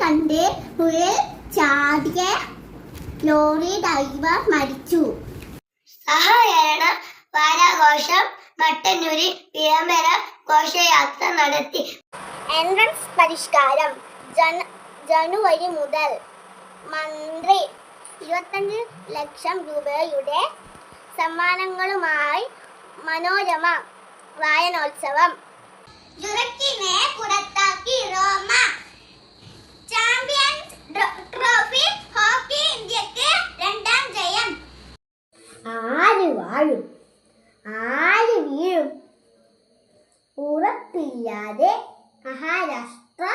കണ്ട് മുകളിൽ ചാടിയ ലോറി ഡ്രൈവർ മരിച്ചു. സഹകരണ വാരാഘോഷം മട്ടന്നൂരിൽ വിളംബര ഘോഷയാത്ര നടത്തി. എൻട്രൻസ് പരിഷ്കാരം ജനുവരി മുതൽ. മന്ത്രി 25 ലക്ഷം രൂപയുടെ സമ്മാനങ്ങളുമായി മനോരമ വായനോത്സവം. ജുറക്കിനെ പുറത്താക്കി റോമ. ചാമ്പ്യൻസ് ട്രോഫി ഹോക്കി ഇന്ത്യക്ക് 2ാം ജയം. ആര് വാഴും ആര് വീഴും ഉറപ്പില്ലാതെ മഹാരാഷ്ട്ര